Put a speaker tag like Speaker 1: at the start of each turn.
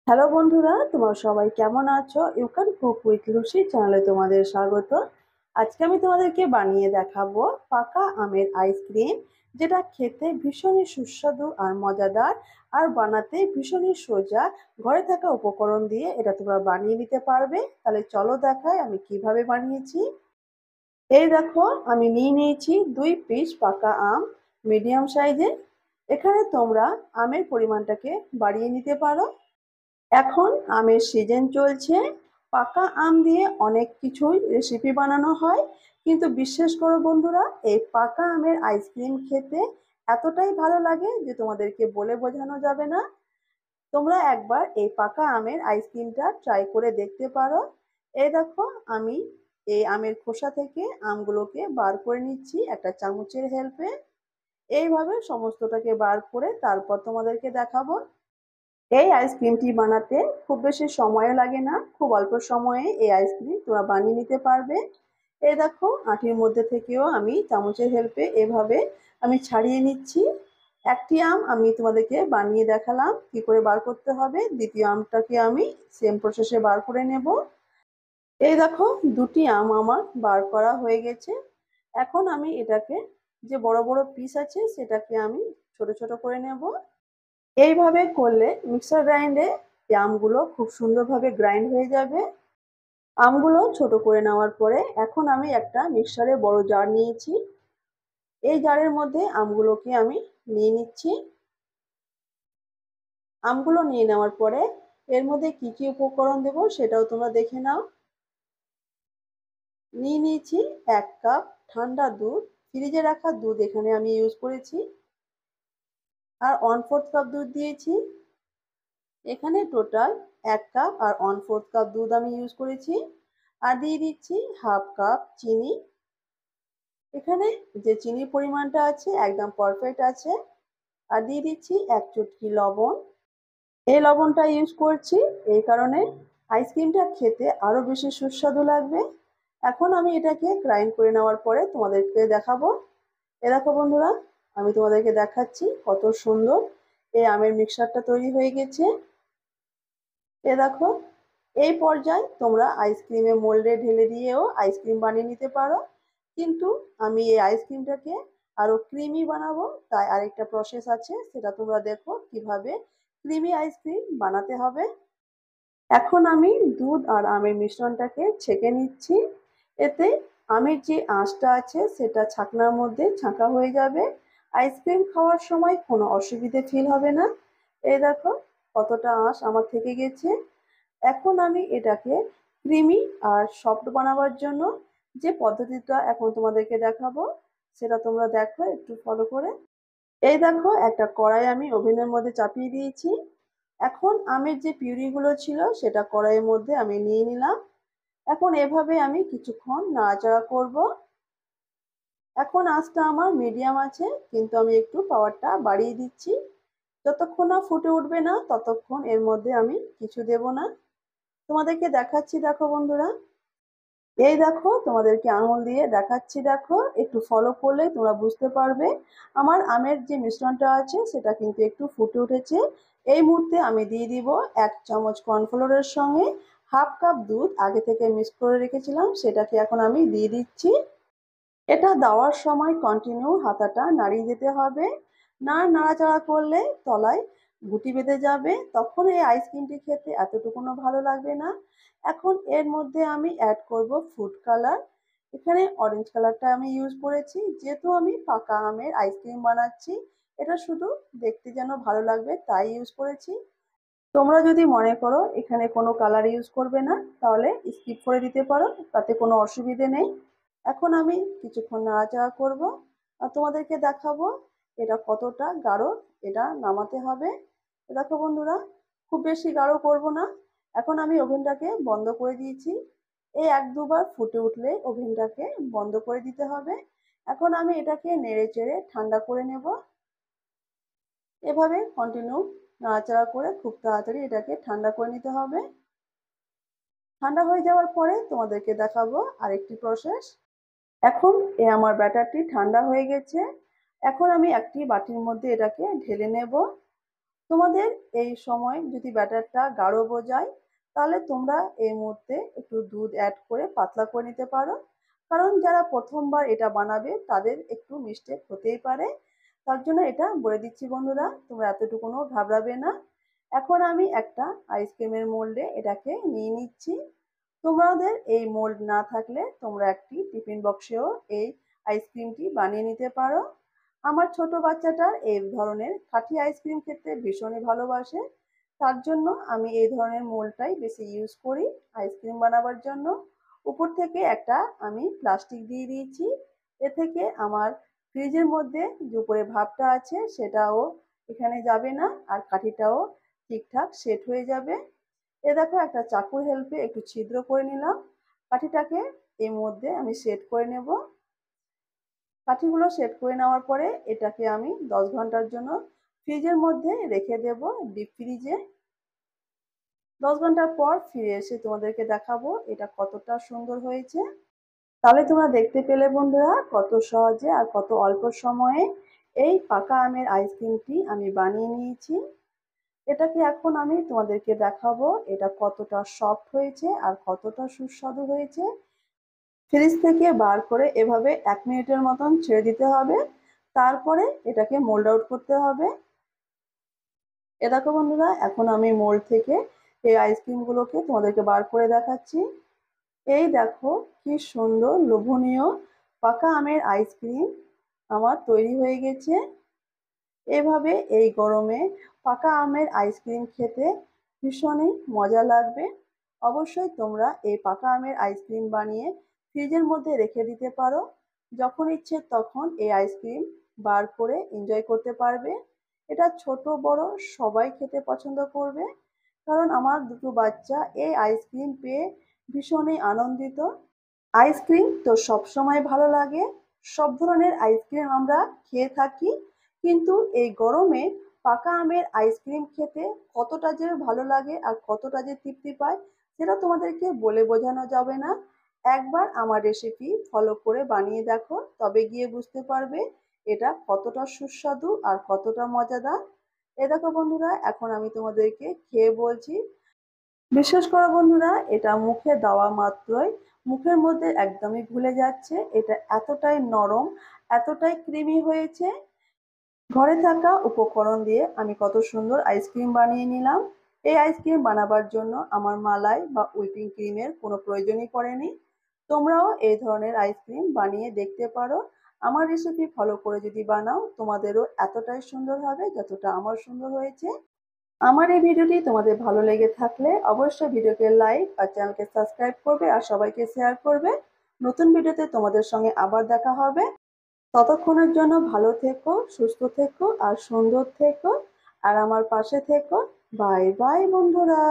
Speaker 1: Hello বন্ধুরা, তোমরা সবাই কেমন আছো? You can cook with Lucy চ্যানেলে তোমাদের স্বাগত। আজকে আমি তোমাদেরকে বানিয়ে দেখাবো পাকা আমের আইসক্রিম, যেটা খেতে ভীষণই সুস্বাদু আর মজাদার, আর বানাতে ভীষণই সোজা। ঘরে থাকা উপকরণ দিয়ে এটা তোমরা বানিয়ে নিতে পারবে। তাহলে চলো দেখাই আমি কিভাবে বানিয়েছি। এই দেখো, আমি নিয়ে নিয়েছি 2 পিস পাকা আম, মিডিয়াম সাইজের। এখানে তোমরা আমের পরিমাণটাকে বাড়িয়ে নিতে পারো। এখন আমের সিজন চলছে। পাকা আম দিয়ে অনেক কিছুই রেসিপি বানানো হয়, কিন্তু বিশ্বাস করো বন্ধুরা, এই পাকা আমের আইসক্রিম খেতে এতটাই ভালো লাগে যে তোমাদেরকে বলে বোঝানো যাবে না। তোমরা একবার এই পাকা আমের আইসক্রিমটা ট্রাই করে দেখতে পারো। এই দেখো, আমি এই আমের খোসা থেকে আমগুলোকে বার করে নিচ্ছি একটা চামচের হেল্পে। এইভাবে সমস্তটাকে বার করে তারপর তোমাদেরকে দেখাবো। এই আইসক্রিমটি বানাতে খুব বেশি সময়ও লাগে না, খুব অল্প সময়ে এই আইসক্রিম তোমরা বানিয়ে নিতে পারবে। এই দেখো, আটির মধ্যে থেকেও আমি চামচের হেল্পে এভাবে আমি ছাড়িয়ে নিচ্ছি। একটি আম আমি তোমাদেরকে বানিয়ে দেখালাম কি করে বার করতে হবে, দ্বিতীয় আমটাকে আমি সেম প্রসেসে বার করে নেব। এই দেখো, দুটি আম আমার বার করা হয়ে গেছে। এখন আমি এটাকে, যে বড় বড় পিস আছে সেটাকে আমি ছোট ছোট করে নেব। এইভাবে করলে মিক্সার গ্রাইন্ডে এই আমগুলো খুব সুন্দরভাবে গ্রাইন্ড হয়ে যাবে। আমগুলো ছোট করে নেওয়ার পরে এখন আমি একটা মিক্সারের বড় জার নিয়েছি। এই জারের মধ্যে আমগুলোকে আমি নিয়ে নিচ্ছি। আমগুলো নিয়ে নেওয়ার পরে এর মধ্যে কি কি উপকরণ দেব সেটাও তোমরা দেখে নাও। নিয়ে নিয়েছি 1 কাপ ঠান্ডা দুধ, ফ্রিজে রাখা দুধ এখানে আমি ইউজ করেছি। আর 1/4 কাপ দুধ দিয়েছি। এখানে টোটাল 1 কাপ আর 1/4 কাপ দুধ আমি ইউজ করেছি। আর দিয়ে দিচ্ছি 1/2 কাপ চিনি। এখানে যে চিনির পরিমাণটা আছে একদম পারফেক্ট আছে। আর দিয়ে দিচ্ছি 1 চুটকি লবণ। এই লবণটা ইউজ করছি এই কারণে আইসক্রিমটা খেতে আরো বেশি সুস্বাদু লাগবে। এখন আমি এটাকে গ্রাইন্ড করে নেওয়ার পরে তোমাদেরকে দেখাবো। এ দেখো বন্ধুরা, আমি তোমাদেরকে দেখাচ্ছি কত সুন্দর এই আমের মিক্সচারটা তৈরি হয়ে গেছে। এ দেখো, এই পর্যায়ে তোমরা আইসক্রিমে মোল্ডে ঢেলে দিয়েও আইসক্রিম বানিয়ে নিতে পারো, কিন্তু আমি এই আইসক্রিমটাকে আরো ক্রিমি বানাবো, তাই আরেকটা প্রসেস আছে, সেটা তোমরা দেখো কিভাবে ক্রিমি আইসক্রিম বানাতে হবে। এখন আমি দুধ আর আমের মিশ্রণটাকে ছেঁকে নিচ্ছি। এতে আমের যে আঁশটা আছে সেটা ছাকনার মধ্যে ছাঁকা হয়ে যাবে। আইসক্রিম খাওয়ার সময় কোনো অসুবিধে ফিল হবে না। এই দেখো কতটা আঁশ আমার থেকে গেছে। এখন আমি এটাকে ক্রিমি আর সফট বানাবার জন্য যে পদ্ধতিটা এখন তোমাদেরকে দেখাবো সেটা তোমরা দেখো একটু ফলো করে। এই দেখো, একটা কড়াই আমি ওভেনের মধ্যে চাপিয়ে দিয়েছি। এখন আমের যে পিউরিগুলো ছিল সেটা কড়াইয়ের মধ্যে আমি নিয়ে নিলাম। এখন এভাবে আমি কিছুক্ষণ নাড়াচাড়া করব। এখন আঁচটা আমার মিডিয়াম আছে, কিন্তু আমি একটু পাওয়ারটা বাড়িয়ে দিচ্ছি। যতক্ষণ না ফুটে উঠবে না ততক্ষণ এর মধ্যে আমি কিছু দেব না। তোমাদেরকে দেখাচ্ছি, দেখো বন্ধুরা, এই দেখো তোমাদেরকে আঙুল দিয়ে দেখাচ্ছি, দেখো একটু ফলো করলে তোমরা বুঝতে পারবে আমার আমের যে মিশ্রণটা আছে সেটা কিন্তু একটু ফুটে উঠেছে। এই মুহূর্তে আমি দিয়ে দিব 1 চামচ কর্নফ্লোরের সঙ্গে 1/2 কাপ দুধ আগে থেকে মিক্স করে রেখেছিলাম, সেটাকে এখন আমি দিয়ে দিচ্ছি। এটা দেওয়ার সময় কন্টিনিউ হাতাটা নাড়িয়ে যেতে হবে, না নাড়াচাড়া করলে তলায় গুটি বেঁধে যাবে, তখন এই আইসক্রিমটি খেতে এতটুকুনো ভালো লাগবে না। এখন এর মধ্যে আমি অ্যাড করব ফুড কালার। এখানে অরেঞ্জ কালারটা আমি ইউজ করেছি, যেহেতু আমি পাকা আমের আইসক্রিম বানাচ্ছি, এটা শুধু দেখতে যেন ভালো লাগবে তাই ইউজ করেছি। তোমরা যদি মনে করো এখানে কোনো কালার ইউজ করবে না তাহলে স্কিপ করে দিতে পারো, তাতে কোনো অসুবিধে নেই। এখন আমি কিছুক্ষণ নাড়াচাড়া করব আর তোমাদেরকে দেখাবো এটা কতটা গাঢ় এটা নামাতে হবে। দেখো বন্ধুরা, খুব বেশি গাঢ় করব না। এখন আমি ওভেনটাকে বন্ধ করে দিয়েছি। এই 1-2 বার ফুটে উঠলে ওভেনটাকে বন্ধ করে দিতে হবে। এখন আমি এটাকে নেড়ে চেড়ে ঠান্ডা করে নেব। এভাবে কন্টিনিউ নাড়াচাড়া করে খুব তাড়াতাড়ি এটাকে ঠান্ডা করে নিতে হবে। ঠান্ডা হয়ে যাওয়ার পরে তোমাদেরকে দেখাবো আরেকটি প্রসেস। এখন আমার ব্যাটারটি ঠান্ডা হয়ে গেছে। এখন আমি একটি বাটির মধ্যে এটাকে ঢেলে নেব। তোমাদের এই সময় যদি ব্যাটারটা গাঢ় বোঝায় তাহলে তোমরা এই মুহূর্তে একটু দুধ অ্যাড করে পাতলা করে নিতে পারো, কারণ যারা প্রথমবার এটা বানাবে তাদের একটু মিস্টেক হতেই পারে। তার জন্য এটা বলে দিচ্ছি বন্ধুরা, তোমরা এতটুকুনো ঘাবড়াবে না। এখন আমি একটা আইসক্রিমের মোল্ডে এটাকে নিয়ে নিচ্ছি। তোমাদের এই মোল্ড না থাকলে তোমরা একটি টিফিন বক্সেও এই আইসক্রিমটি বানিয়ে নিতে পারো। আমার ছোট বাচ্চাটার এই ধরনের কাঠি আইসক্রিম খেতে ভীষণই ভালোবাসে, তার জন্য আমি এই ধরনের মোল্ডটাই বেশি ইউজ করি আইসক্রিম বানাবার জন্য। উপর থেকে একটা আমি প্লাস্টিক দিয়ে দিয়েছি, এ থেকে আমার ফ্রিজের মধ্যে যে উপরে ভাপটা আছে সেটাও এখানে যাবে না, আর কাঠিটাও ঠিকঠাক সেট হয়ে যাবে। এ দেখো একটা চাকুর হেল্পে একটু ছিদ্র করে নিলাম, কাঠিটাকে এর মধ্যে আমি সেট করে নেব। কাঠিগুলো সেট করে নেওয়ার পরে এটাকে আমি 10 ঘন্টার জন্য ফ্রিজের মধ্যে রেখে দেব, ডিপ ফ্রিজে। 10 ঘন্টার পর ফিরে এসে তোমাদেরকে দেখাবো এটা কতটা সুন্দর হয়েছে। তাহলে তোমরা দেখতে পেলে বন্ধুরা কত সহজে আর কত অল্প সময়ে এই পাকা আমের আইসক্রিমটি আমি বানিয়ে নিয়েছি। এটাকে এখন আমি তোমাদেরকে দেখাবো এটা কতটা সফট হয়েছে আর কতটা সুস্বাদু হয়েছে। ফ্রিজ থেকে বার করে এভাবে 1 মিনিটের মতন ছেড়ে দিতে হবে, তারপরে এটাকে মোল্ড আউট করতে হবে। এ দেখো বন্ধুরা, এখন আমি মোল্ড থেকে এই আইসক্রিমগুলোকে তোমাদেরকে বার করে দেখাচ্ছি। এই দেখো কি সুন্দর লোভনীয় পাকা আমের আইসক্রিম আমার তৈরি হয়ে গেছে। এভাবে এই গরমে পাকা আমের আইসক্রিম খেতে ভীষণই মজা লাগবে। অবশ্যই তোমরা এই পাকা আমের আইসক্রিম বানিয়ে ফ্রিজের মধ্যে রেখে দিতে পারো, যখন ইচ্ছে তখন এই আইসক্রিম বার করে এনজয় করতে পারবে। এটা ছোট বড় সবাই খেতে পছন্দ করবে, কারণ আমার দুটো বাচ্চা এই আইসক্রিম পেয়ে ভীষণই আনন্দিত। আইসক্রিম তো সবসময় ভালো লাগে, সব ধরনের আইসক্রিম আমরা খেয়ে থাকি, কিন্তু এই গরমে পাকা আমের আইসক্রিম খেতে কতটা যে ভালো লাগে আর কতটা যে তৃপ্তি পায় সেটা তোমাদেরকে বলে বোঝানো যাবে না। একবার আমার রেসিপি ফলো করে বানিয়ে দেখো, তবে গিয়ে বুঝতে পারবে এটা কতটা সুস্বাদু আর কতটা মজাদার। এ দেখো বন্ধুরা, এখন আমি তোমাদেরকে খেয়ে বলছি। বিশ্বাস করো বন্ধুরা, এটা মুখে দেওয়া মাত্রই মুখের মধ্যে একদমই ঘুলে যাচ্ছে। এটা এতটাই নরম, এতটাই ক্রিমি হয়েছে। ঘরে থাকা উপকরণ দিয়ে আমি কত সুন্দর আইসক্রিম বানিয়ে নিলাম। এই আইসক্রিম বানাবার জন্য আমার মালাই বা হুইপিং ক্রিমের কোনো প্রয়োজনই পড়েনি। তোমরাও এই ধরনের আইসক্রিম বানিয়ে দেখতে পারো। আমার রেসিপি ফলো করে যদি বানাও তোমাদেরও এতটাই সুন্দর হবে যতটা আমার সুন্দর হয়েছে। আমার এই ভিডিওটি তোমাদের ভালো লেগে থাকলে অবশ্যই ভিডিওকে লাইক আর চ্যানেলকে সাবস্ক্রাইব করবে আর সবাইকে শেয়ার করবে। নতুন ভিডিওতে তোমাদের সঙ্গে আবার দেখা হবে। ততক্ষণের জন্য ভালো থেকো, সুস্থ থেকো আর সুন্দর থেকো, আর আমার পাশে থেকো। বাই বাই বন্ধুরা।